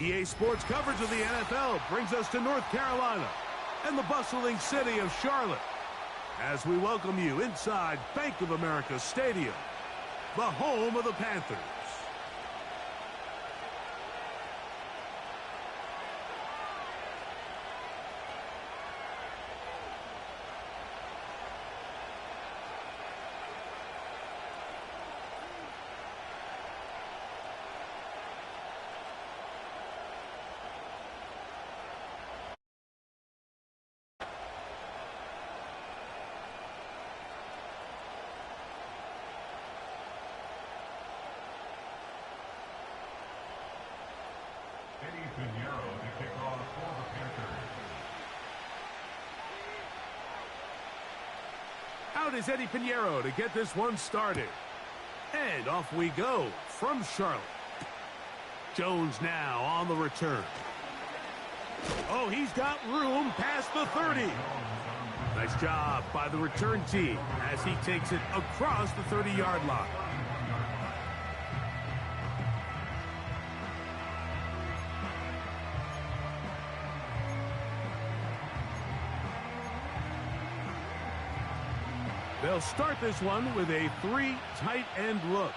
EA Sports coverage of the NFL brings us to North Carolina and the bustling city of Charlotte as we welcome you inside Bank of America Stadium, the home of the Panthers. Out is Eddie Pinheiro to get this one started. And off we go from Charlotte. Jones now on the return. Oh, he's got room past the 30. Nice job by the return team as he takes it across the 30-yard line. They'll start this one with a 3 tight end look.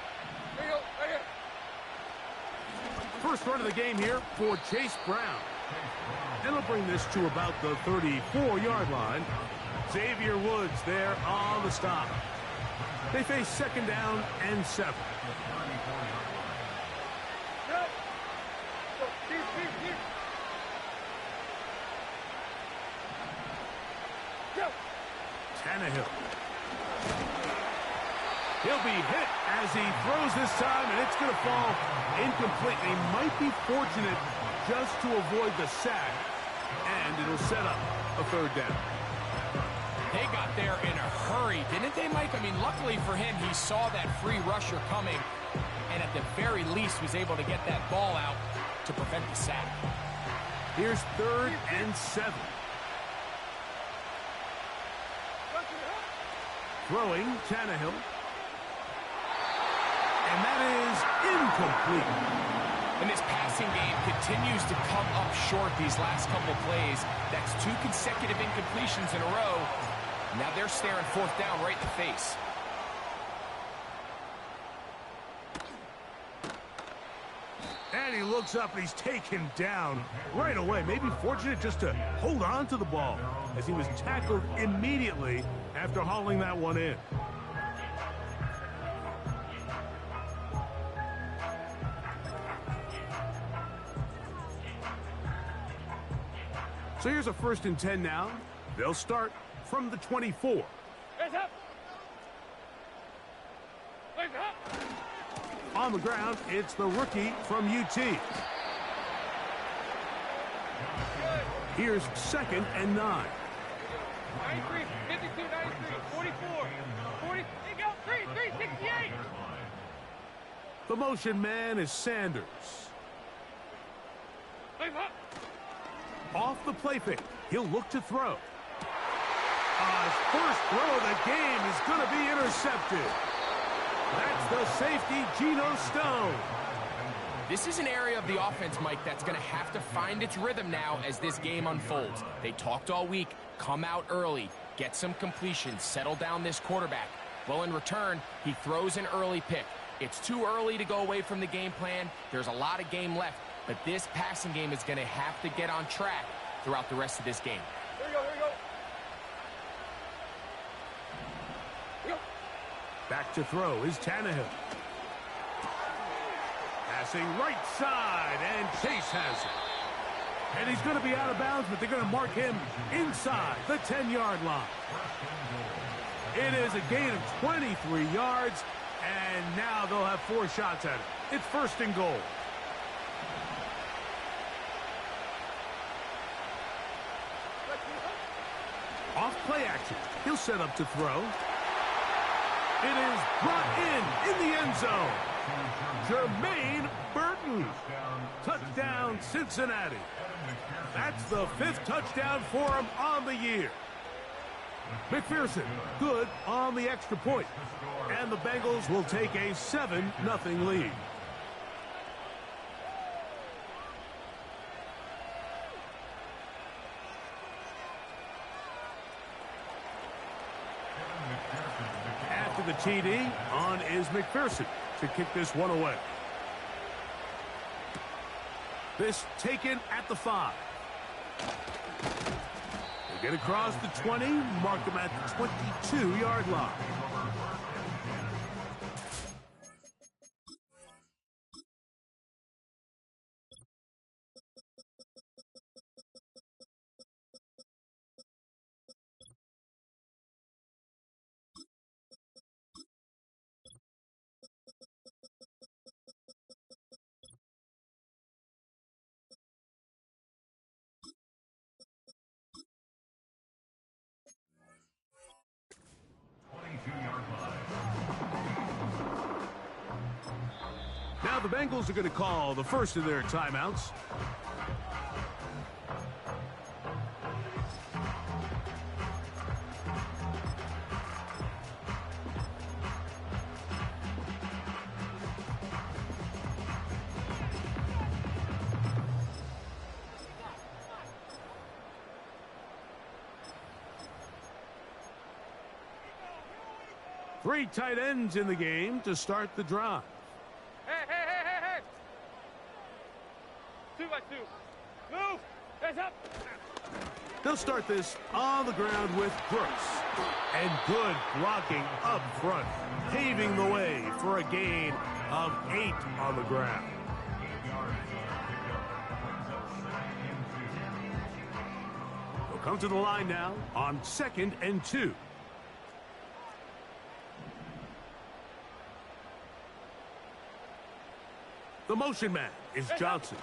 First run of the game here for Chase Brown. And he'll bring this to about the 34-yard line. Xavier Woods there on the stop. They face second down and 7. Tannehill. He'll be hit as he throws this time, and it's going to fall incomplete. They might be fortunate just to avoid the sack, and it'll set up a third down. They got there in a hurry, didn't they, Mike? I mean, luckily for him, he saw that free rusher coming, and at the very least was able to get that ball out to prevent the sack. Here's 3rd and 7. Throwing Tannehill. And that is incomplete. And this passing game continues to come up short these last couple plays. That's 2 consecutive incompletions in a row. Now they're staring 4th down right in the face. And he looks up and he's taken down right away. Maybe fortunate just to hold on to the ball as he was tackled immediately after hauling that one in. So here's a 1st and 10 now. They'll start from the 24. Hands up. Hands up. On the ground, it's the rookie from UT. Here's 2nd and 9. 93, 52, 93, 44, 40, they go, 3, 68. The motion man is Sanders. Hands up. Off the play fake, he'll look to throw. His first throw of the game is going to be intercepted. That's the safety, Geno Stone. This is an area of the offense, Mike, that's going to have to find its rhythm now as this game unfolds. They talked all week, come out early, get some completions, settle down this quarterback. Well, in return, he throws an early pick. It's too early to go away from the game plan. There's a lot of game left, but this passing game is going to have to get on track throughout the rest of this game. Here we go, here we go. Back to throw is Tannehill. Passing right side, and Chase has it. And he's going to be out of bounds, but they're going to mark him inside the 10-yard line. It is a gain of 23 yards, and now they'll have 4 shots at it. It's 1st and goal. Off play action. He'll set up to throw. It is brought in the end zone. Jermaine Burton. Touchdown, Cincinnati. That's the 5th touchdown for him on the year. McPherson, good on the extra point. And the Bengals will take a 7-0 lead. the TD. On is McPherson to kick this one away. This taken at the 5. They get across the 20, mark them at the 22-yard line. Now the Bengals are going to call the first of their timeouts. Three tight ends in the game to start the drive. Hey. 2 by 2. Move. Heads up. They'll start this on the ground with Brooks. And good blocking up front, paving the way for a gain of 8 on the ground. We'll come to the line now on 2nd and 2. The motion man is Johnson.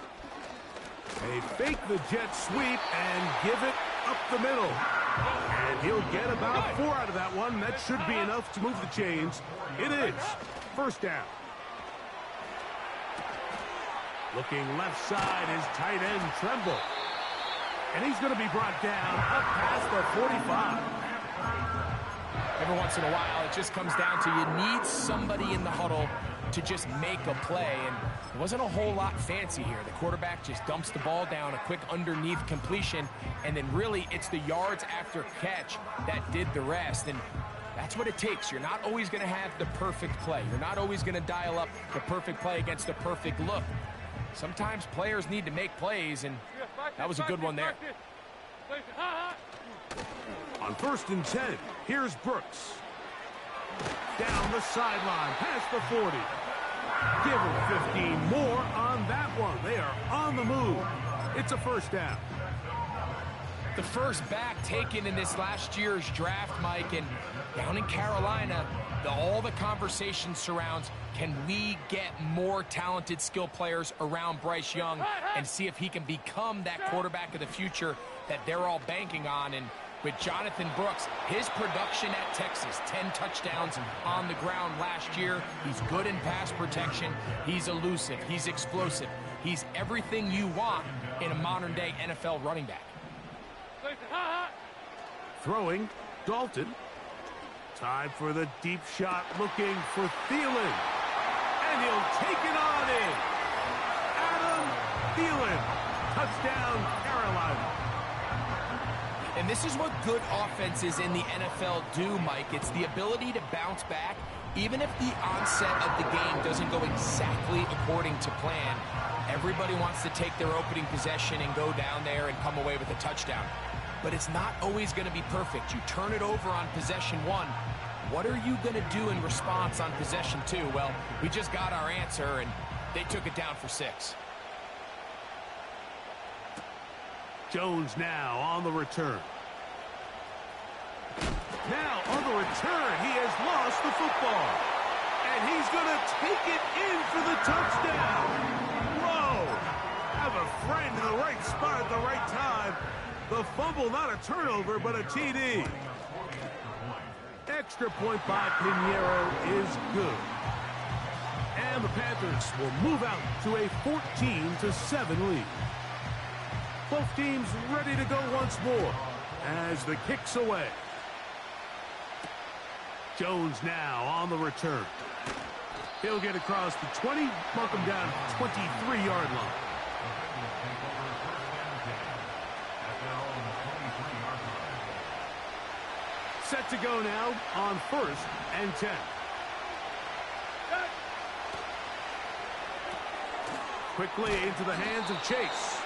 They fake the jet sweep and give it up the middle. And he'll get about 4 out of that one. That should be enough to move the chains. It is. First down. Looking left side is tight end Tremble. And he's going to be brought down up past the 45. Every once in a while, it just comes down to you need somebody in the huddle to just make a play, and it wasn't a whole lot fancy here. The quarterback just dumps the ball down, a quick underneath completion, and then really it's the yards after catch that did the rest, and that's what it takes. You're not always going to have the perfect play. You're not always going to dial up the perfect play against the perfect look. Sometimes players need to make plays, and that was a good one there. On 1st and 10, here's Brooks. Down the sideline, past the 40. Give him 15 more on that one. They are on the move. It's a first down. The first back taken in this last year's draft, Mike, and down in Carolina, all the conversation surrounds, can we get more talented skill players around Bryce Young and see if he can become that quarterback of the future that they're all banking on. And with Jonathan Brooks, his production at Texas, 10 touchdowns on the ground last year. He's good in pass protection. He's elusive. He's explosive. He's everything you want in a modern-day NFL running back. Throwing, Dalton. Time for the deep shot, looking for Thielen. And he'll take it on in. Adam Thielen. Touchdown, Carolina. And this is what good offenses in the NFL do, Mike. It's the ability to bounce back, even if the onset of the game doesn't go exactly according to plan. Everybody wants to take their opening possession and go down there and come away with a touchdown. But it's not always going to be perfect. You turn it over on possession 1. What are you going to do in response on possession 2? Well, we just got our answer, and they took it down for 6. Jones now on the return. Now on the return, he has lost the football. And he's going to take it in for the touchdown. Whoa! Have a friend in the right spot at the right time. The fumble, not a turnover, but a TD. Extra point by Pinheiro is good. And the Panthers will move out to a 14-7 lead. Both teams ready to go once more as the kick's away. Jones now on the return. He'll get across the 20, mark him down 23-yard line. Set to go now on 1st and 10. quickly into the hands of Chase.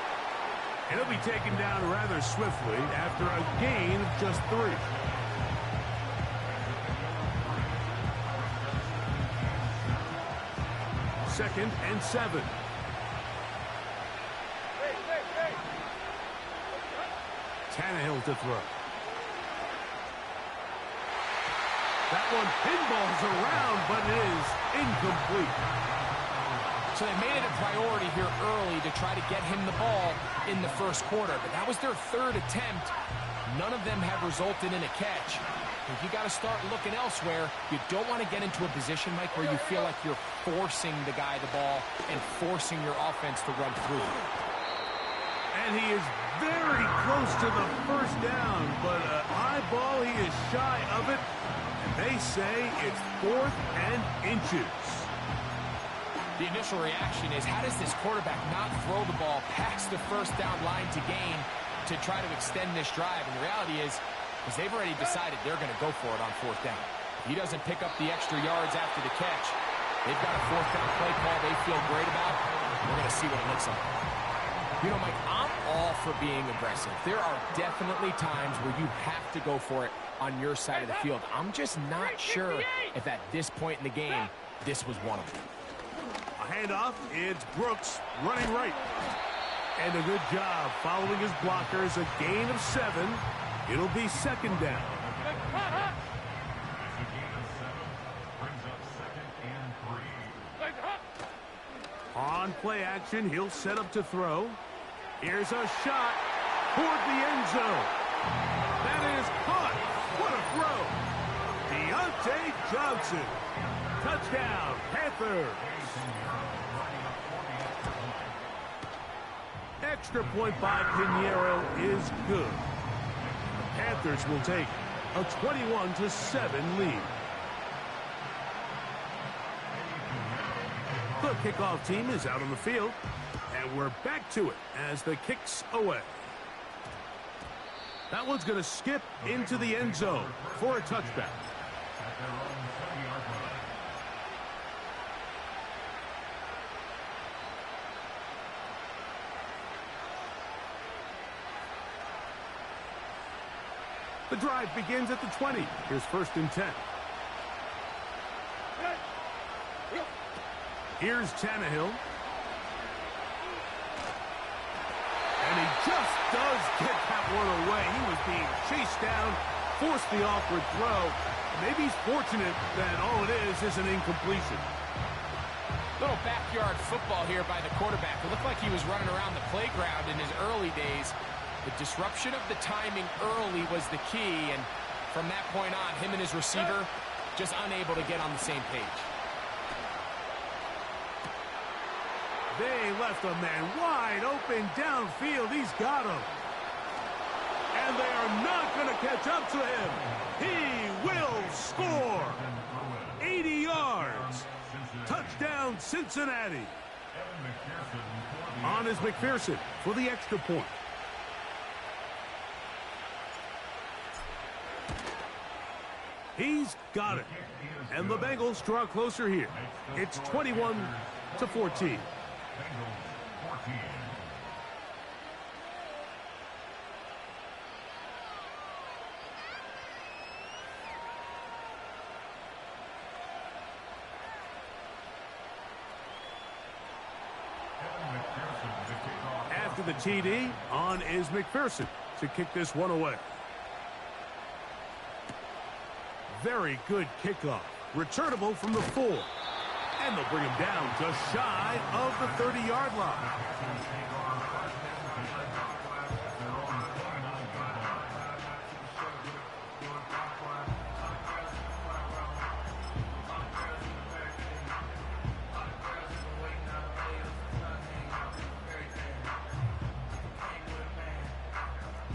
And he'll be taken down rather swiftly after a gain of just 3. Second and 7. Tannehill to throw. That one pinballs around, but it is incomplete. So they made it a priority here early to try to get him the ball in the first quarter. But that was their 3rd attempt. None of them have resulted in a catch. If you got to start looking elsewhere, you don't want to get into a position, Mike, where you feel like you're forcing the guy the ball and forcing your offense to run through him. And he is very close to the first down, but an high ball, he is shy of it. And they say it's 4th and inches. The initial reaction is, how does this quarterback not throw the ball past the first down line to gain to try to extend this drive? And the reality is they've already decided they're going to go for it on 4th down. If he doesn't pick up the extra yards after the catch, they've got a 4th down play call they feel great about. We're going to see what it looks like. You know, Mike, I'm all for being aggressive. There are definitely times where you have to go for it on your side of the field. I'm just not sure if at this point in the game, this was one of them. A handoff, it's Brooks running right. And a good job following his blockers, a gain of 7. It'll be 2nd down. On play action, he'll set up to throw. Here's a shot toward the end zone. That is caught. What a throw. Deontay Johnson. Touchdown, Panthers. Extra point by Pinheiro is good. The Panthers will take a 21-7 lead. The kickoff team is out on the field, and we're back to it as the kick's away. That one's going to skip into the end zone for a touchback. The drive begins at the 20. Here's 1st and 10. Here's Tannehill. And he just does get that one away. He was being chased down, forced the awkward throw. Maybe he's fortunate that all it is an incompletion. Little backyard football here by the quarterback. It looked like he was running around the playground in his early days. The disruption of the timing early was the key, and from that point on, him and his receiver just unable to get on the same page. They left a man wide open downfield. He's got him. And they are not going to catch up to him. He will score. 80 yards. Touchdown, Cincinnati. On is McPherson for the extra point. He's got it. And the Bengals draw closer here. It's 21-14. After the TD, on is McPherson to kick this one away. Very good kickoff. Returnable from the 4. And they'll bring him down just shy of the 30-yard line.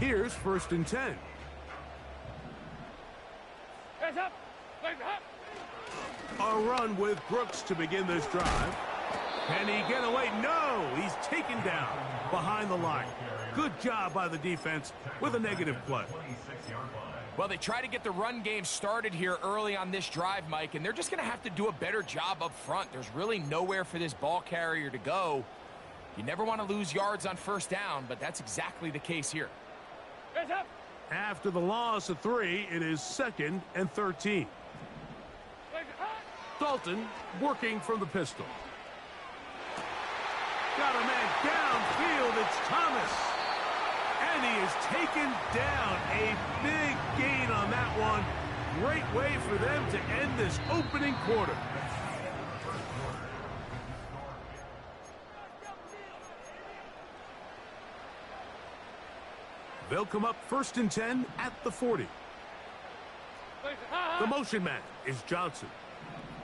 Here's 1st and 10. Hands up! Legs up! A run with Brooks to begin this drive. Can he get away? No! He's taken down behind the line. Good job by the defense with a negative play. Well, they try to get the run game started here early on this drive, Mike, and they're just going to have to do a better job up front. There's really nowhere for this ball carrier to go. You never want to lose yards on first down, but that's exactly the case here. Hands up. After the loss of 3, it is 2nd and 13. Legs hot. Dalton working from the pistol. Got a man downfield. It's Thomas. And he is taken down. A big gain on that one. Great way for them to end this opening quarter. They'll come up 1st and 10 at the 40. Legs hot. The motion man is Johnson.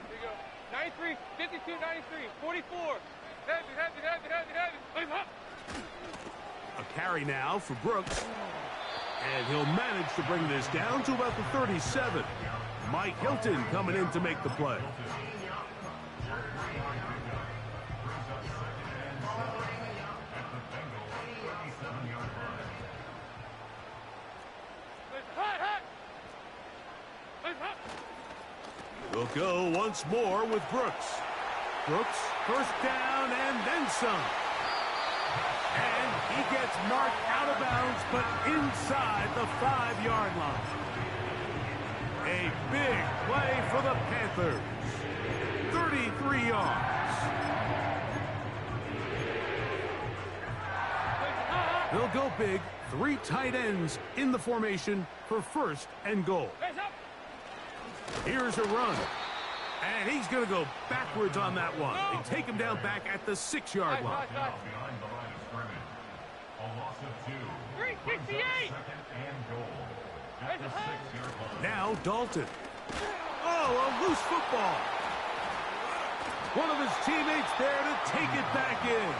Here you go. 93, 52, 93, 44. Heavy. Legs hot. A carry now for Brooks. And he'll manage to bring this down to about the 37. Mike Hilton coming in to make the play. We'll go once more with Brooks. Brooks, first down and then some. And he gets marked out of bounds, but inside the 5-yard line. A big play for the Panthers. 33 yards. They'll go big. 3 tight ends in the formation for 1st and goal. Here's a run. And he's going to go backwards on that one. They take him down back at the 6-yard line. 368. Now Dalton. Oh, a loose football. One of his teammates there to take it back in.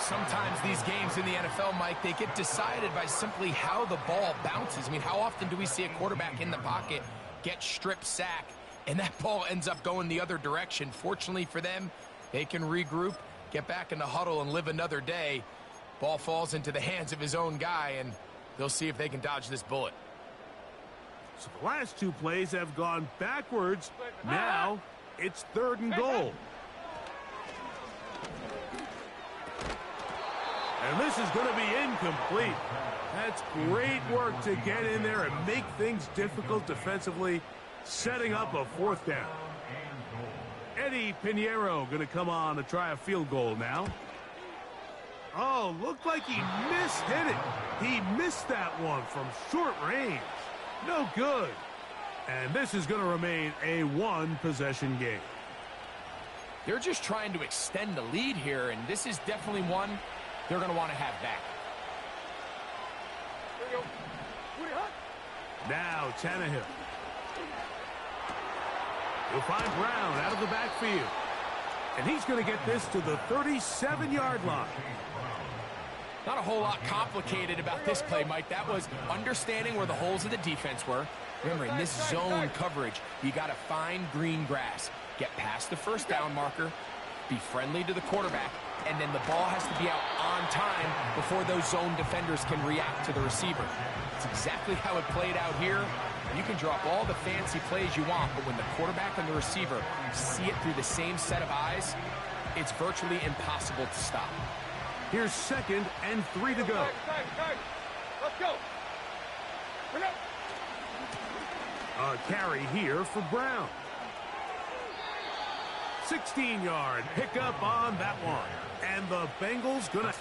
Sometimes these games in the NFL, Mike, they get decided by simply how the ball bounces. I mean, how often do we see a quarterback in the pocket get strip sack, and that ball ends up going the other direction? Fortunately for them, they can regroup, get back in the huddle, and live another day. Ball falls into the hands of his own guy, and they'll see if they can dodge this bullet. So the last 2 plays have gone backwards. Now it's 3rd and goal. And this is going to be incomplete. That's great work to get in there and make things difficult defensively, setting up a 4th down. Eddie Pinheiro going to come on to try a field goal now. Oh, looked like he mishit it. He missed that one from short range. No good. And this is going to remain a 1-possession game. They're just trying to extend the lead here, and this is definitely one they're going to want to have back. Now Tannehill. He'll find Brown out of the backfield. And he's going to get this to the 37-yard line. Not a whole lot complicated about this play, Mike. That was understanding where the holes of the defense were. Remember, in this zone coverage, you got to find green grass. Get past the 1st down marker, be friendly to the quarterback, and then the ball has to be out on time before those zone defenders can react to the receiver. It's exactly how it played out here. You can drop all the fancy plays you want, but when the quarterback and the receiver see it through the same set of eyes, it's virtually impossible to stop. Here's 2nd and 3 to go. Let's go. A carry here for Brown. 16-yard pickup on that one. And the Bengals going to...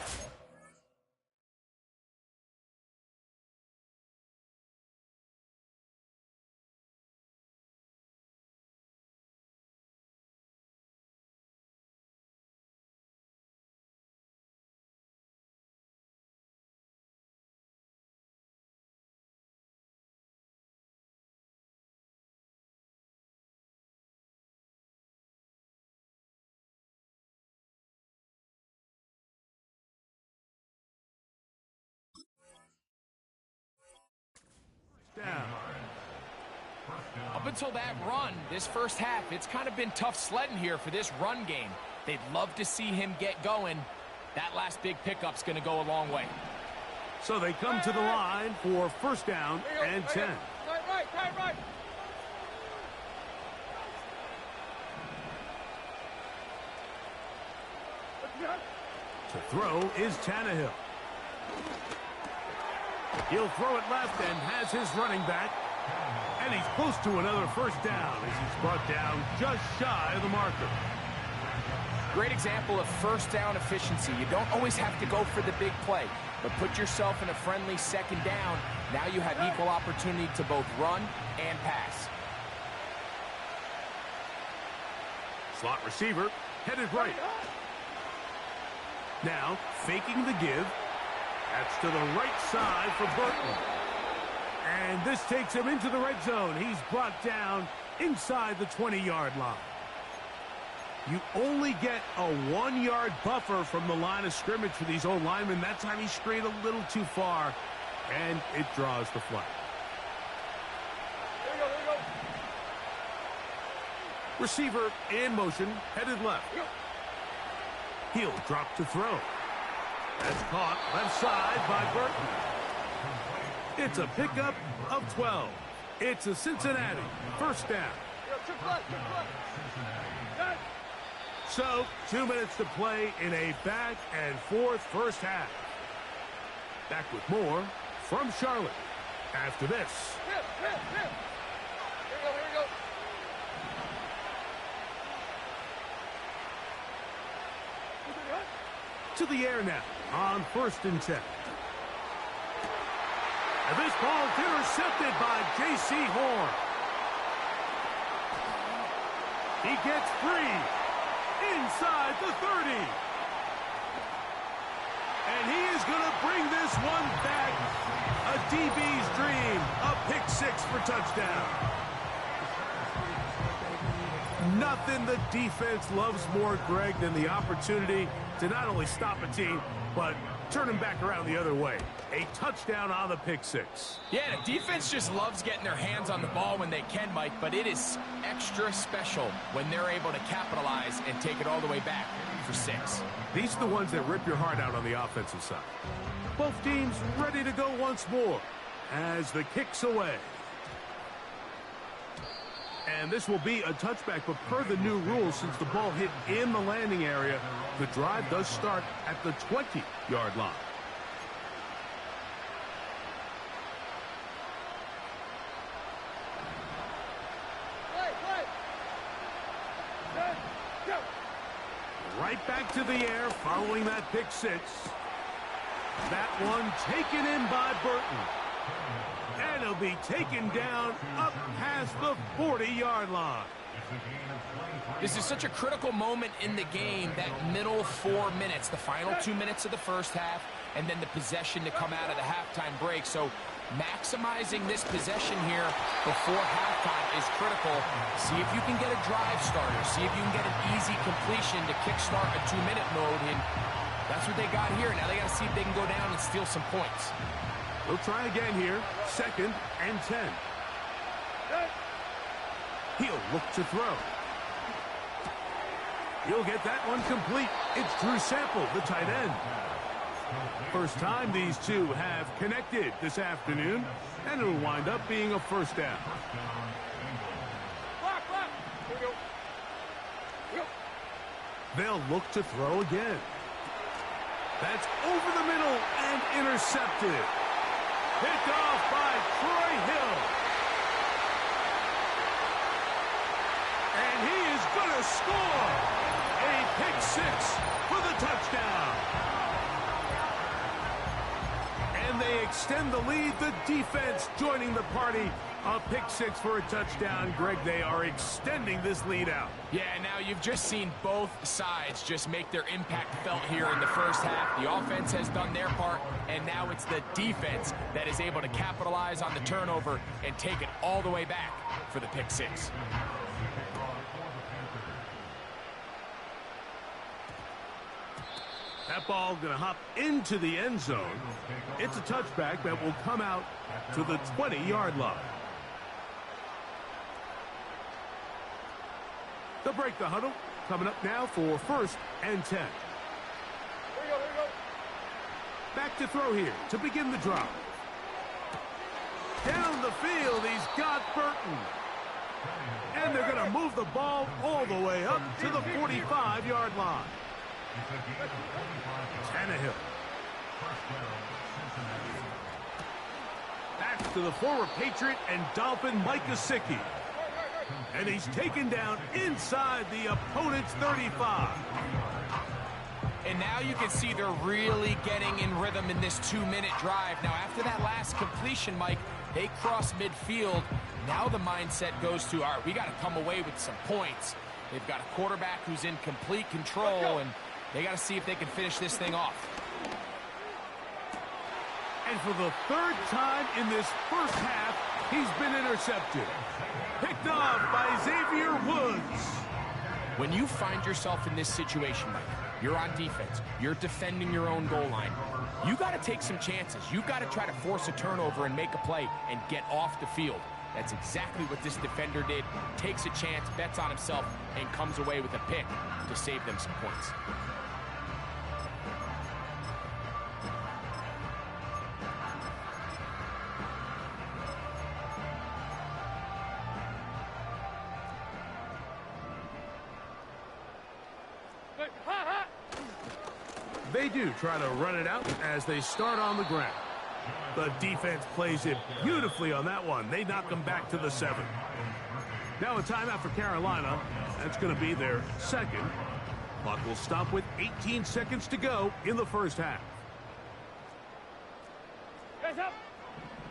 down. Up until that run, this first half, it's kind of been tough sledding here for this run game. They'd love to see him get going. That last big pickup's going to go a long way. So they come to the line for 1st down and 10. Right. To throw is Tannehill. He'll throw it left and has his running back. And he's close to another first down as he's brought down just shy of the marker. Great example of first down efficiency. You don't always have to go for the big play, but put yourself in a friendly second down. Now you have equal opportunity to both run and pass. Slot receiver headed right. Now faking the give. That's to the right side for Burton. And this takes him into the red zone. He's brought down inside the 20-yard line. You only get a 1-yard buffer from the line of scrimmage for these old linemen. That time he strayed a little too far, and it draws the flag. Here we go. Receiver in motion, headed left. He'll drop to throw. That's caught left side by Burton. It's a pickup of 12. It's a Cincinnati first down. So, 2 minutes to play in a back and forth first half. Back with more from Charlotte after this. Here we go. To the air now on 1st and 10. And this ball intercepted by J.C. Horn. He gets free inside the 30. And he is going to bring this one back. A DB's dream. A pick six for touchdown. Nothing the defense loves more, Greg, than the opportunity to not only stop a team, but turn them back around the other way. A touchdown on the pick six. Yeah, the defense just loves getting their hands on the ball when they can, Mike, but it is extra special when they're able to capitalize and take it all the way back for 6. These are the ones that rip your heart out on the offensive side. Both teams ready to go once more as the kick's away. And this will be a touchback, but per the new rules, since the ball hit in the landing area, the drive does start at the 20-yard line. Right back to the air following that pick six. That one taken in by Burton. And he'll be taken down up past the 40-yard line. This is such a critical moment in the game, that middle 4 minutes, the final 2 minutes of the first half, and then the possession to come out of the halftime break. So maximizing this possession here before halftime is critical. See if you can get a drive starter. See if you can get an easy completion to kickstart a 2-minute mode. And that's what they got here. Now they got to see if they can go down and steal some points. We'll try again here. 2nd and 10. He'll look to throw. He'll get that one complete. It's Drew Sample, the tight end. First time these two have connected this afternoon, and it'll wind up being a first down. Here we go. They'll look to throw again. That's over the middle and intercepted. Picked off by Troy Hill. And he is going to score a pick six for the touchdown. And they extend the lead. The defense joining the party. A pick six for a touchdown. Greg, they are extending this lead out. Yeah, now you've just seen both sides just make their impact felt here in the first half. The offense has done their part, and now it's the defense that is able to capitalize on the turnover and take it all the way back for the pick six. That ball going to hop into the end zone. It's a touchback that will come out to the 20-yard line. They'll break the huddle. Coming up now for 1st and 10. Here we go. Back to throw here to begin the drive. Down the field, he's got Burton. And they're going to move the ball all the way up to the 45-yard line. Tannehill. Back to the former Patriot and Dolphin Mike Gesicki. And he's taken down inside the opponent's 35. And now you can see they're really getting in rhythm in this 2-minute drive. Now, after that last completion, Mike, they cross midfield. Now the mindset goes to, all right, we got to come away with some points. They've got a quarterback who's in complete control, and they got to see if they can finish this thing off. And for the third time in this first half, he's been intercepted. Picked off by Xavier Woods. When you find yourself in this situation, Mike, you're on defense, you're defending your own goal line, you got to take some chances. You got to try to force a turnover and make a play and get off the field. That's exactly what this defender did. Takes a chance, bets on himself, and comes away with a pick to save them some points. They do try to run it out as they start on the ground. The defense plays it beautifully on that one. They knock them back to the 7. Now a timeout for Carolina. That's going to be their second. Clock will stop with 18 seconds to go in the first half.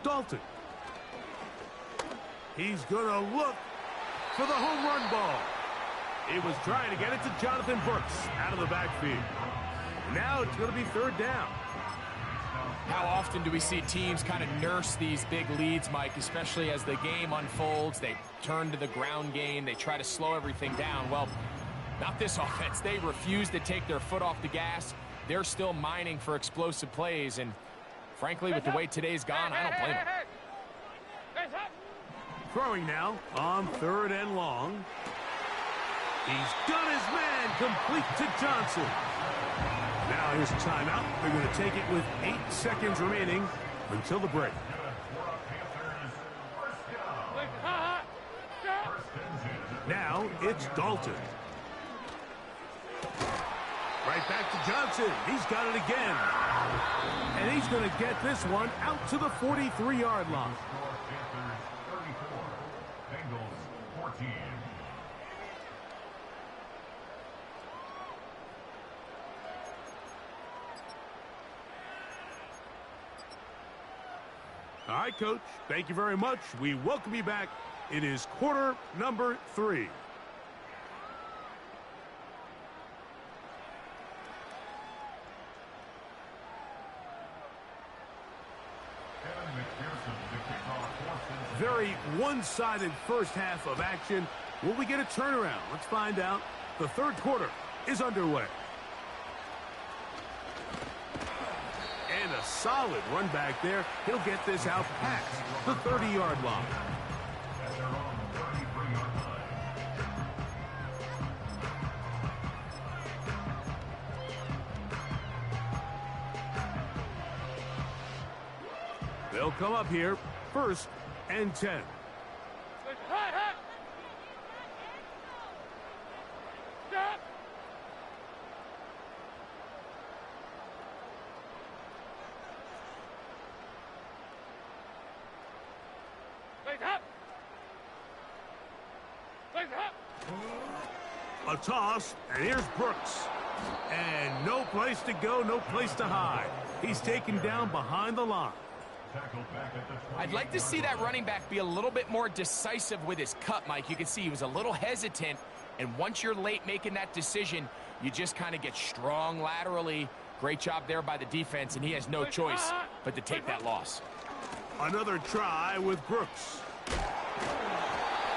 Dalton. He's going to look for the home run ball. He was trying to get it to Jonathan Brooks out of the backfield. Now it's going to be third down. How often do we see teams kind of nurse these big leads, Mike, especially as the game unfolds? They turn to the ground game. They try to slow everything down. Well, not this offense. They refuse to take their foot off the gas. They're still mining for explosive plays. And frankly, with the way today's gone, I don't blame them. Throwing now on 3rd and long. He's done his man complete to Johnson. Now here's a timeout. They're going to take it with 8 seconds remaining until the break. Now it's Dalton. Right back to Johnson. He's got it again. And he's going to get this one out to the 43-yard line. Bengals 14. All right, Coach. Thank you very much. We welcome you back. It is quarter number 3. Very one-sided first half of action. Will we get a turnaround? Let's find out. The third quarter is underway. And a solid run back there. He'll get this out past the 30-yard line. They'll come up here, 1st and 10. A toss, and here's Brooks. And no place to go, no place to hide. He's taken down behind the line. I'd like to see that running back be a little bit more decisive with his cut, Mike. You can see he was a little hesitant, and once you're late making that decision, you just kind of get strong laterally. Great job there by the defense, and he has no choice but to take that loss. Another try with Brooks.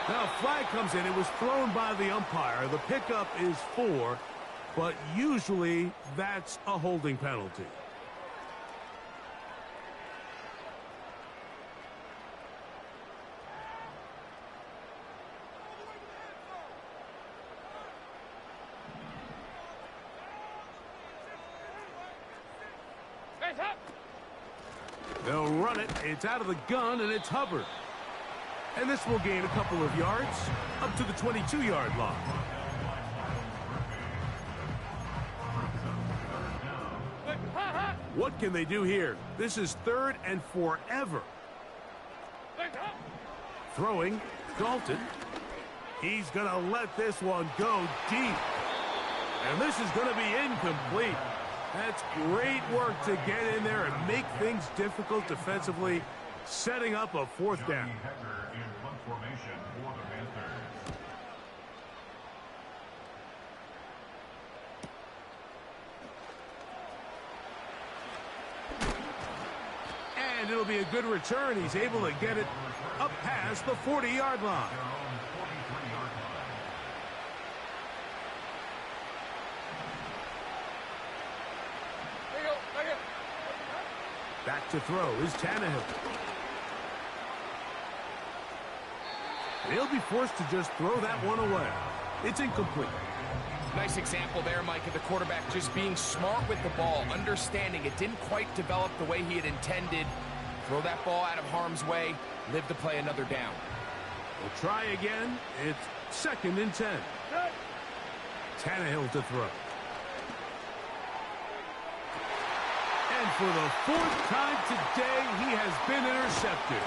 Now a flag comes in. It was thrown by the umpire. The pickup is 4, but usually that's a holding penalty. They'll run it. It's out of the gun, and it's Hubbard. And this will gain a couple of yards up to the 22-yard line. What can they do here? This is 3rd and forever. Throwing, Dalton. He's going to let this one go deep. And this is going to be incomplete. That's great work to get in there and make things difficult defensively, setting up a 4th down. And it'll be a good return. He's able to get it up past the 40-yard line. Back to throw is Tannehill. He'll be forced to just throw that one away. It's incomplete. Nice example there, Mike, of the quarterback just being smart with the ball, understanding it didn't quite develop the way he had intended. Throw that ball out of harm's way, live to play another down. We'll try again. It's 2nd and 10. Tannehill to throw. And for the 4th time today, he has been intercepted.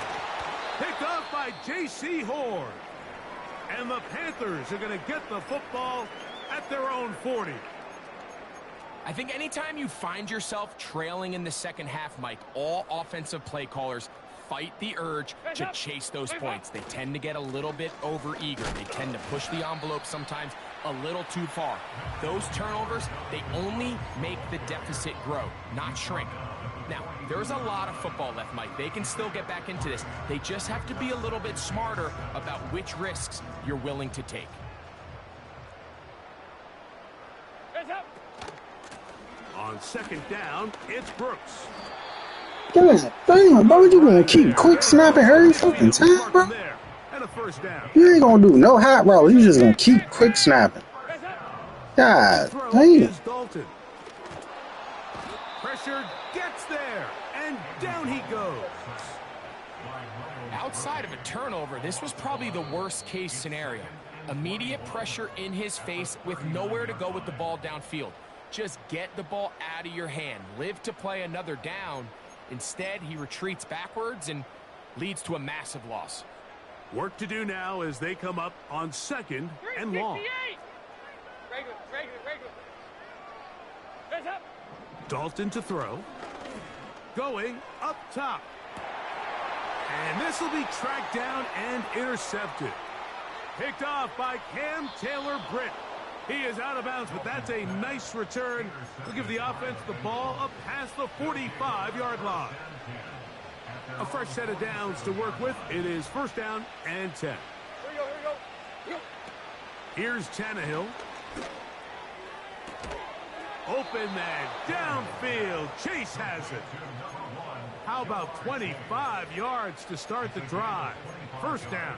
Picked off by J.C. Horn. And the Panthers are going to get the football at their own 40. I think anytime you find yourself trailing in the second half, Mike, all offensive play callers fight the urge to chase those points. They tend to get a little bit overeager. They tend to push the envelope sometimes a little too far. Those turnovers, they only make the deficit grow, not shrink. Now, there's a lot of football left, Mike. They can still get back into this. They just have to be a little bit smarter about which risks you're willing to take. On 2nd down, it's Brooks. God damn, bro, you gonna keep quick snapping every fucking time, bro? And a 1st down. You ain't gonna do no hot roll. You just gonna keep quick snapping. God damn. Dalton. Pressure gets there, and down he goes. Outside of a turnover, this was probably the worst-case scenario. Immediate pressure in his face with nowhere to go with the ball downfield. Just get the ball out of your hand. Live to play another down. Instead, he retreats backwards and leads to a massive loss. Work to do now as they come up on 2nd and long. Regular. Dalton to throw. Going up top. And this will be tracked down and intercepted. Picked off by Cam Taylor-Britt. He is out of bounds, but that's a nice return. We'll give the offense the ball up past the 45-yard line. A fresh set of downs to work with. It is 1st down and 10. Here we go. Here's Tannehill. Open man downfield. Chase has it. How about 25 yards to start the drive? 1st down.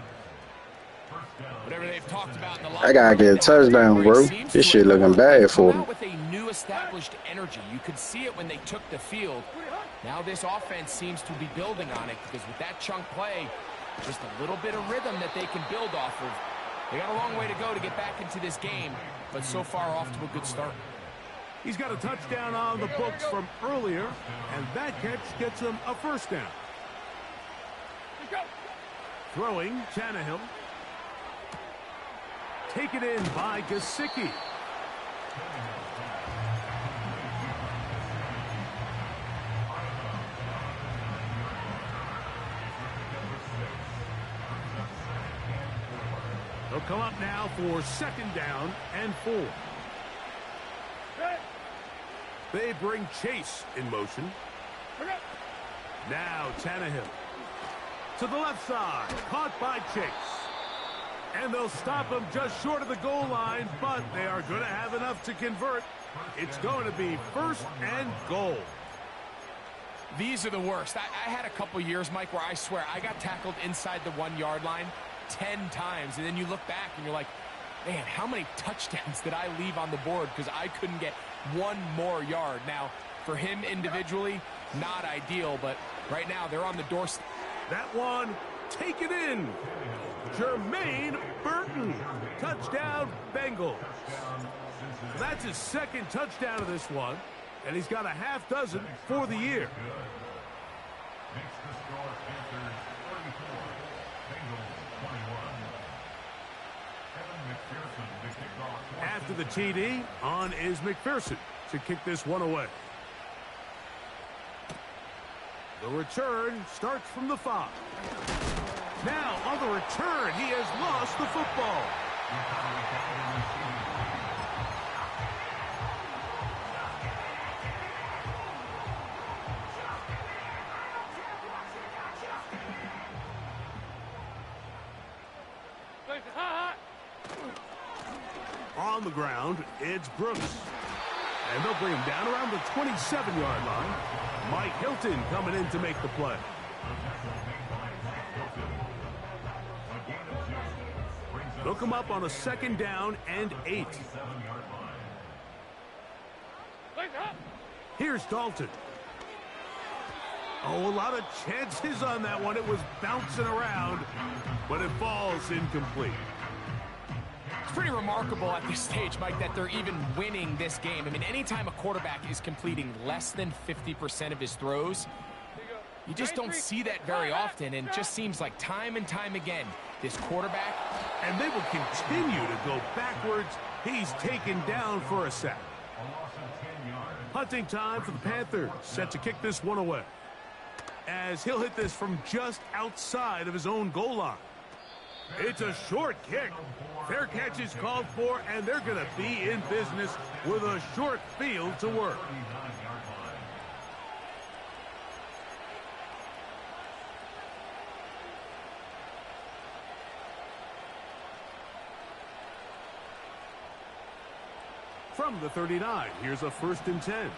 Whatever they've talked about in the I gotta get a touchdown, bro. This shit looking bad for me. With a new established energy, you could see it when they took the field. Now this offense seems to be building on it because with that chunk play, just a little bit of rhythm that they can build off of. They got a long way to go to get back into this game, but so far off to a good start. He's got a touchdown on the books from earlier, and that catch gets him a 1st down. Throwing, Tannehill. Taken in by Gesicki. They'll come up now for 2nd down and 4. They bring Chase in motion. Now Tannehill. To the left side. Caught by Chase. And they'll stop him just short of the goal line, but they are going to have enough to convert. It's going to be 1st and goal. These are the worst. I had a couple years, Mike, where I swear I got tackled inside the 1-yard line 10 times. And then you look back and you're like, man, how many touchdowns did I leave on the board because I couldn't get one more yard? Now, for him individually, not ideal, but right now they're on the doorstep. That one, take it in. Jermaine Burton. Touchdown, Bengals. That's his 2nd touchdown of this one. And he's got a half dozen for the year. Makes the score Panthers 34, Bengals 21. After the TD, on is McPherson to kick this one away. The return starts from the 5. Now on the return, he has lost the football. On the ground, it's Brooks. And they'll bring him down around the 27-yard line. Mike Hilton coming in to make the play. They'll come up on a 2nd down and 8. Here's Dalton. Oh, a lot of chances on that one. It was bouncing around, but it falls incomplete. It's pretty remarkable at this stage, Mike, that they're even winning this game. I mean, anytime a quarterback is completing less than 50% of his throws, you just don't see that very often, and it just seems like time and time again, this quarterback... And they will continue to go backwards. He's taken down for a sack. Punting time for the Panthers, set to kick this one away, as he'll hit this from just outside of his own goal line. It's a short kick. Fair catch is called for, and they're going to be in business with a short field to work. From the 39, here's a 1st and 10.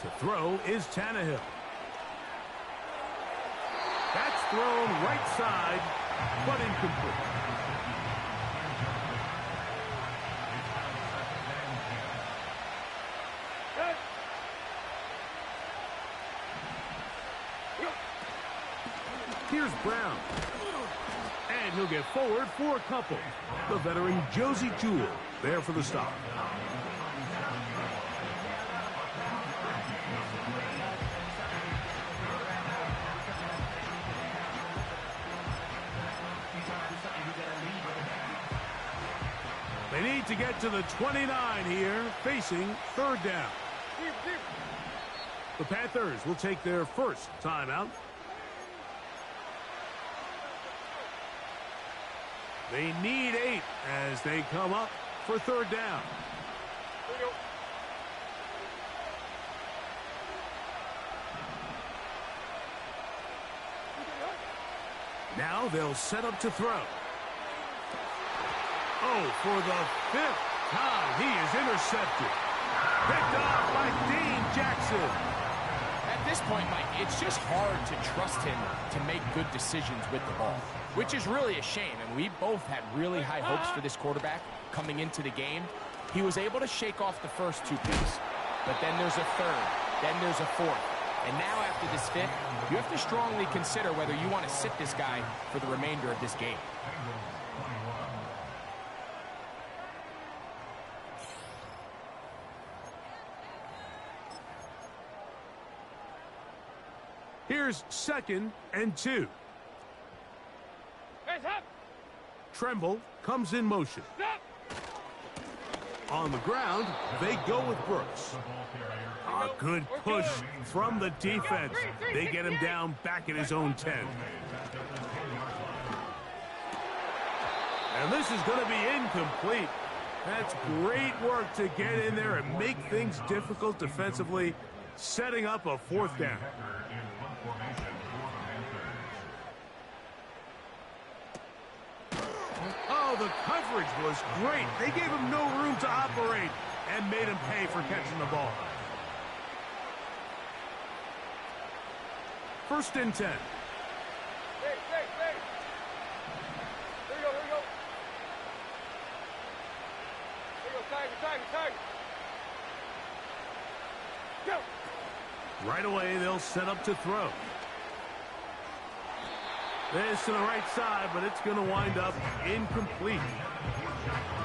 To throw is Tannehill. That's thrown right side, but incomplete. Here's Brown. And he'll get forward for a couple. The veteran Josie Jewell there for the stop. They need to get to the 29 here, facing 3rd down. The Panthers will take their first timeout. They need 8 as they come up for 3rd down. Now they'll set up to throw. Oh, for the 5th time, he is intercepted. Picked off by Dane Jackson. At this point, Mike, it's just hard to trust him to make good decisions with the ball, which is really a shame. And we both had really high hopes for this quarterback coming into the game. He was able to shake off the first 2 picks, but then there's a 3rd, then there's a 4th. And now after this 5th, you have to strongly consider whether you want to sit this guy for the remainder of this game. Here's 2nd and 2. Tremble comes in motion. On the ground, they go with Brooks. A good push from the defense. They get him down back at his own 10. And this is going to be incomplete. That's great work to get in there and make things difficult defensively, setting up a 4th down. Oh, the coverage was great. They gave him no room to operate and made him pay for catching the ball. 1st and 10. Here we go. Tiger. Go. Right away, they'll set up to throw. This to the right side, but it's going to wind up incomplete.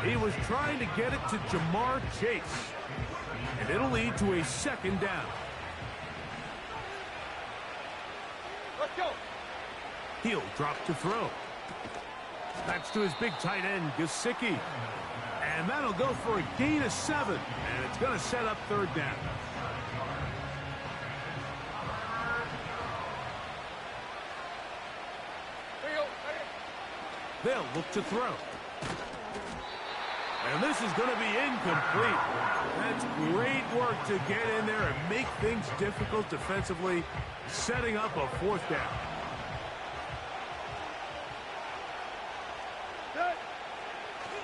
He was trying to get it to Jamar Chase. And it'll lead to a second down. Let's go. He'll drop to throw. That's to his big tight end, Gesicki. And that'll go for a gain of 7. And it's going to set up third down. There you go. They'll look to throw. And this is going to be incomplete. That's great work to get in there and make things difficult defensively, setting up a fourth down.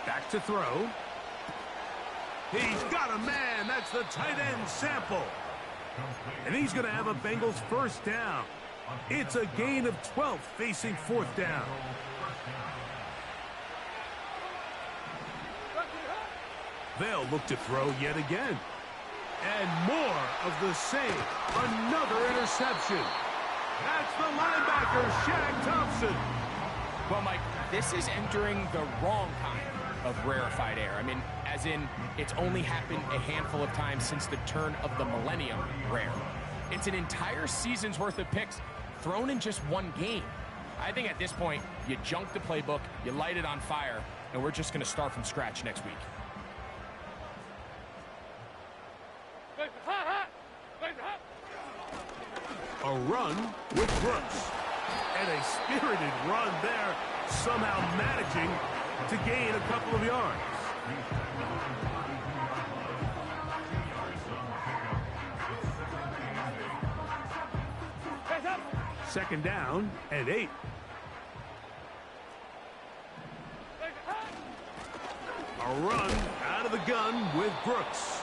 Back to throw. He's got a man. That's the tight end Sample. And he's going to have a Bengals first down. It's a gain of 12 facing fourth down. They'll look to throw yet again. And more of the same. Another interception. That's the linebacker, Shaq Thompson. Well, Mike, this is entering the wrong kind of rarefied air. I mean, as in, it's only happened a handful of times since the turn of the millennium rare. It's an entire season's worth of picks thrown in just one game. I think at this point, you junk the playbook, you light it on fire, and we're just going to start from scratch next week. A run with Brooks. And a spirited run there, somehow managing to gain a couple of yards. Second down and 8. A run out of the gun with Brooks.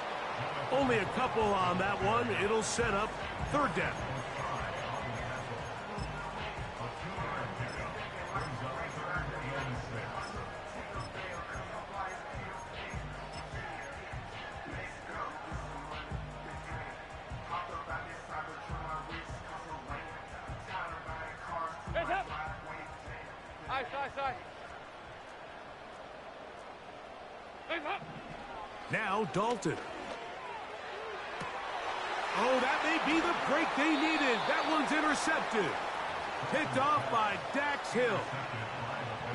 Only a couple on that one. It'll set up third down. Now Dalton. Oh, that may be the break they needed. That one's intercepted. Picked off by Dax Hill.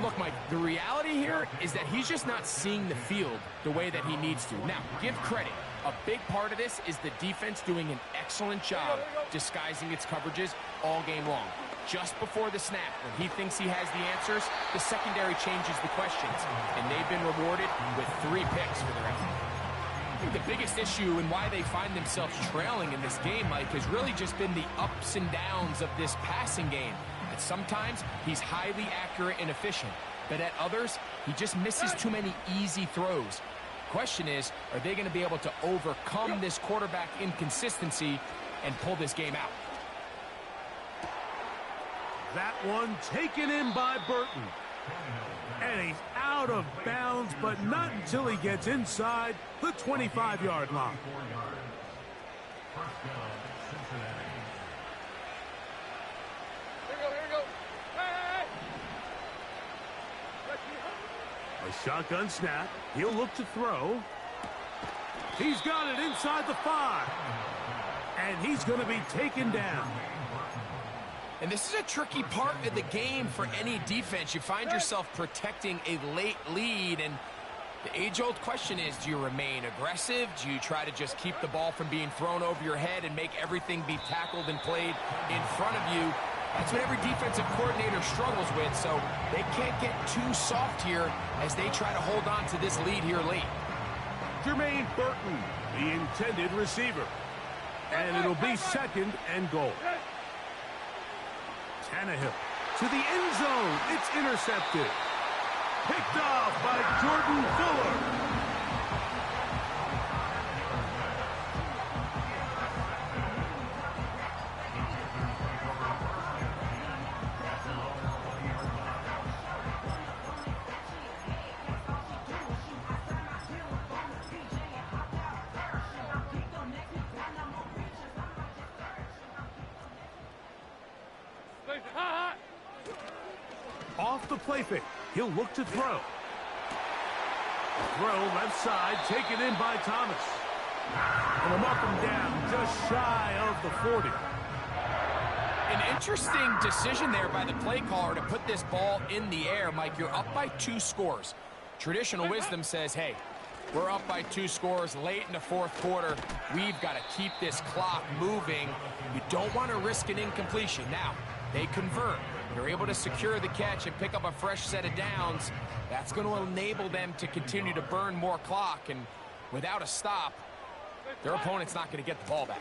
Look, Mike, the reality here is that he's just not seeing the field the way that he needs to. Now, give credit. A big part of this is the defense doing an excellent job disguising its coverages all game long. Just before the snap, when he thinks he has the answers, the secondary changes the questions, and they've been rewarded with 3 picks for their effort. I think the biggest issue and why they find themselves trailing in this game, Mike, has really just been the ups and downs of this passing game. At sometimes, he's highly accurate and efficient, but at others, he just misses too many easy throws. Question is, are they going to be able to overcome this quarterback inconsistency and pull this game out? That one taken in by Burton. And he's out of bounds, but not until he gets inside the 25-yard line. Here we go. Hey! A shotgun snap. He'll look to throw. He's got it inside the 5. And he's going to be taken down. And this is a tricky part of the game for any defense. You find yourself protecting a late lead, and the age-old question is, do you remain aggressive? Do you try to just keep the ball from being thrown over your head and make everything be tackled and played in front of you? That's what every defensive coordinator struggles with, so they can't get too soft here as they try to hold on to this lead here late. Jermaine Burton, the intended receiver. And it'll be second and goal. Tannehill to the end zone. It's intercepted. Picked off by Jordan Fuller. Off the play fake. He'll look to throw. Throw left side, taken in by Thomas. And a mark him down just shy of the 40. An interesting decision there by the play caller to put this ball in the air. Mike, you're up by 2 scores. Traditional wisdom says, hey, we're up by 2 scores late in the 4th quarter. We've got to keep this clock moving. You don't want to risk an incompletion. Now, they convert. They're able to secure the catch and pick up a fresh set of downs. That's going to enable them to continue to burn more clock. And without a stop, their opponent's not going to get the ball back.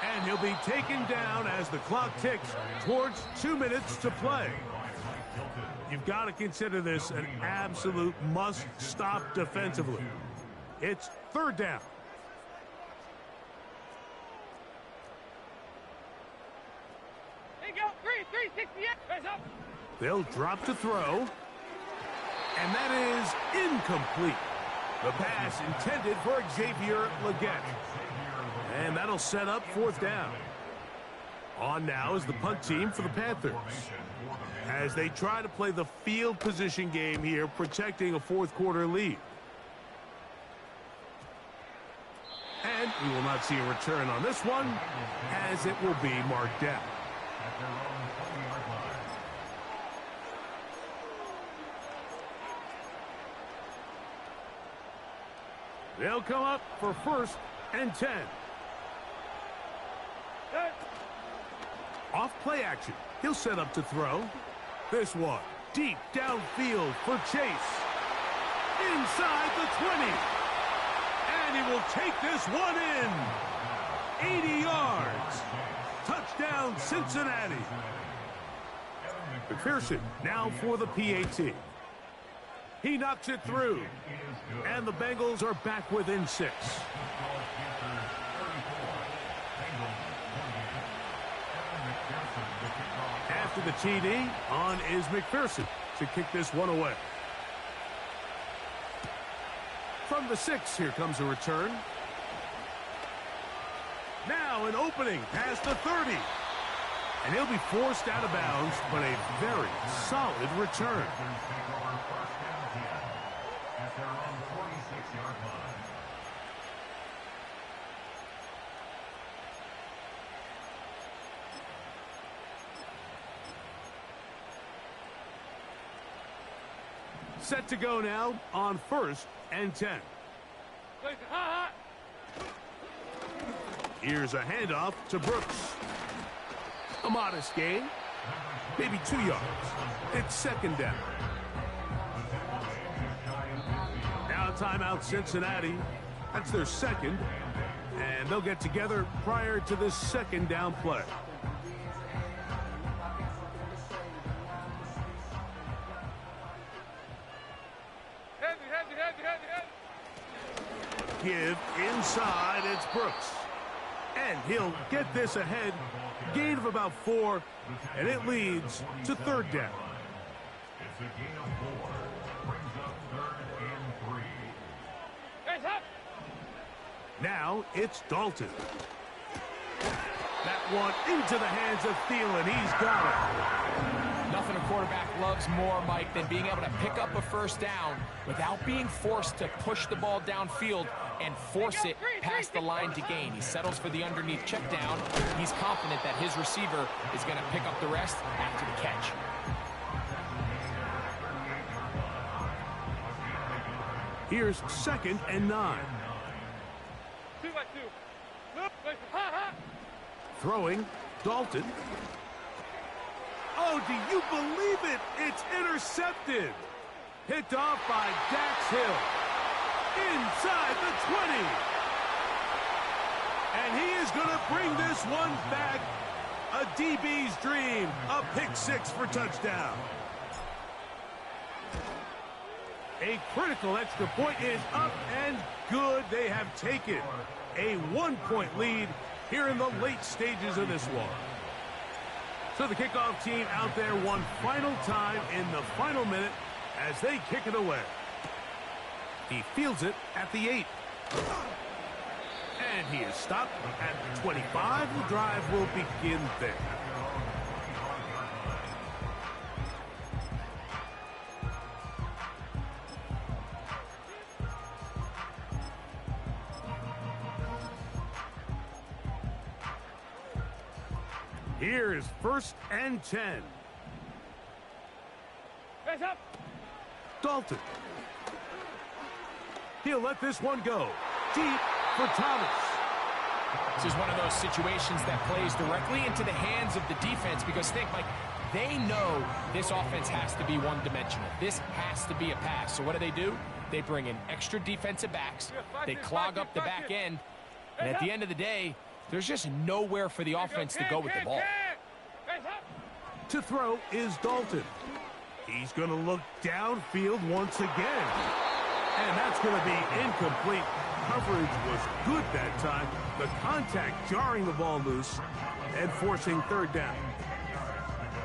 And he'll be taken down as the clock ticks towards 2 minutes to play. You've got to consider this an absolute must-stop defensively. It's 3rd down. There you go. 368. Hands up. They'll drop to throw. And that is incomplete. The pass intended for Xavier Legette. And that'll set up 4th down. On now is the punt team for the Panthers, as they try to play the field position game here, protecting a 4th quarter lead. And we will not see a return on this one, as it will be marked down. They'll come up for 1st and 10. Off play action. He'll set up to throw. This one deep downfield for Chase. Inside the 20. And he will take this one in. 80 yards. Touchdown, Cincinnati. McPherson now for the PAT. He knocks it through. And the Bengals are back within 6. After the TD, on is McPherson to kick this one away. From the 6, here comes a return. Now an opening past the 30. And he'll be forced out of bounds, but a very solid return. Set to go now on 1st and 10. Here's a handoff to Brooks. A modest gain, maybe 2 yards. It's 2nd down. Now timeout Cincinnati. That's their 2nd, and they'll get together prior to this 2nd down play. Give inside, it's Brooks. And he'll get this ahead. Gain of about 4, and it leads to 3rd down. It's a gain of 4. Brings up 3rd and 3. Hands up. Now it's Dalton. That one into the hands of Thielen. He's got it. Nothing a quarterback loves more, Mike, than being able to pick up a 1st down without being forced to push the ball downfield and force it past the line to gain. He settles for the underneath check down. He's confident that his receiver is going to pick up the rest after the catch. Here's 2nd and 9. 2 by 2. Throwing, Dalton. Oh, do you believe it? It's intercepted. Picked off by Dax Hill. Inside the 20. And he is going to bring this one back. A DB's dream. A pick 6 for touchdown. A critical extra point is up and good. They have taken a 1-point lead here in the late stages of this one. So the kickoff team out there one final time in the final minute as they kick it away. He fields it at the 8. And he is stopped at the 25. The drive will begin there. Here is 1st and 10. Hands up. Dalton. He'll let this one go. Deep for Thomas. This is one of those situations that plays directly into the hands of the defense because think, Mike, they know this offense has to be one-dimensional. This has to be a pass. So what do? They bring in extra defensive backs. They clog up the back end. And at the end of the day, there's just nowhere for the offense to go with the ball. To throw is Dalton. He's going to look downfield once again. And that's going to be incomplete. Coverage was good that time. The contact jarring the ball loose and forcing 3rd down.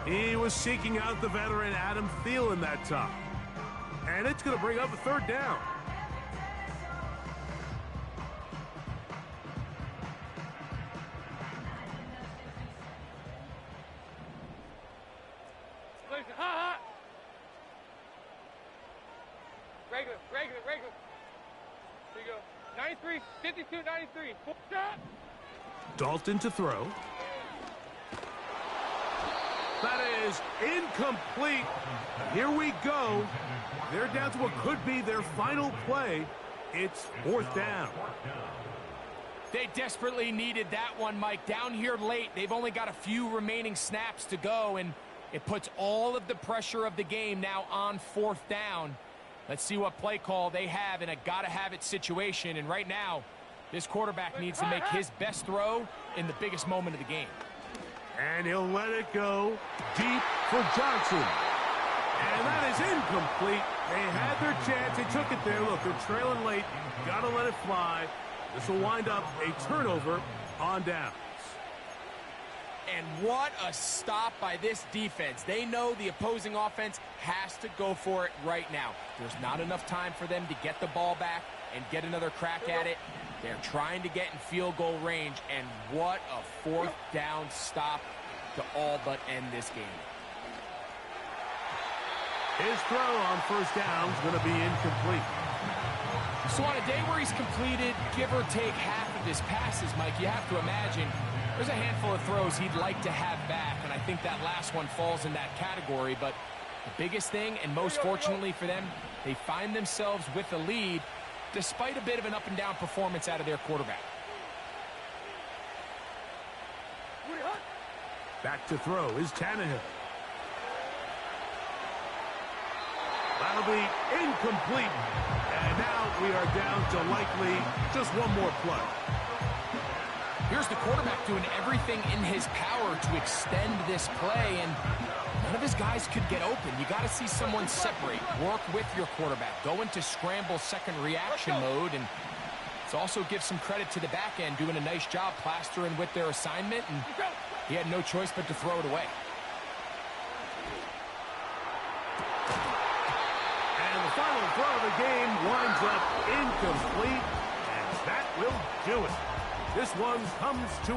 He was seeking out the veteran Adam Thielen that time. And it's going to bring up a 3rd down. Regular. Here you go. 93, 52, 93. Dalton to throw. That is incomplete. Here we go. They're down to what could be their final play. It's 4th down. They desperately needed that one, Mike. Down here late, they've only got a few remaining snaps to go, and it puts all of the pressure of the game now on 4th down. Let's see what play call they have in a gotta-have-it situation. And right now, this quarterback needs to make his best throw in the biggest moment of the game. And he'll let it go deep for Johnson. And that is incomplete. They had their chance. They took it there. Look, they're trailing late. Got to let it fly. This will wind up a turnover on downs. And what a stop by this defense. They know the opposing offense has to go for it right now. There's not enough time for them to get the ball back and get another crack at it. They're trying to get in field goal range, and what a 4th down stop to all but end this game. His throw on 1st down is going to be incomplete. So on a day where he's completed, give or take half of his passes, Mike, you have to imagine there's a handful of throws he'd like to have back, and I think that last one falls in that category. But the biggest thing, and most fortunately for them, they find themselves with the lead despite a bit of an up-and-down performance out of their quarterback. Back to throw is Tannehill. That'll be incomplete. And now we are down to likely just one more play. Here's the quarterback doing everything in his power to extend this play, and none of his guys could get open. You got to see someone separate, work with your quarterback, go into scramble second reaction mode, and it's also give some credit to the back end doing a nice job plastering with their assignment, and he had no choice but to throw it away. And the final throw of the game winds up incomplete, and that will do it. This one comes to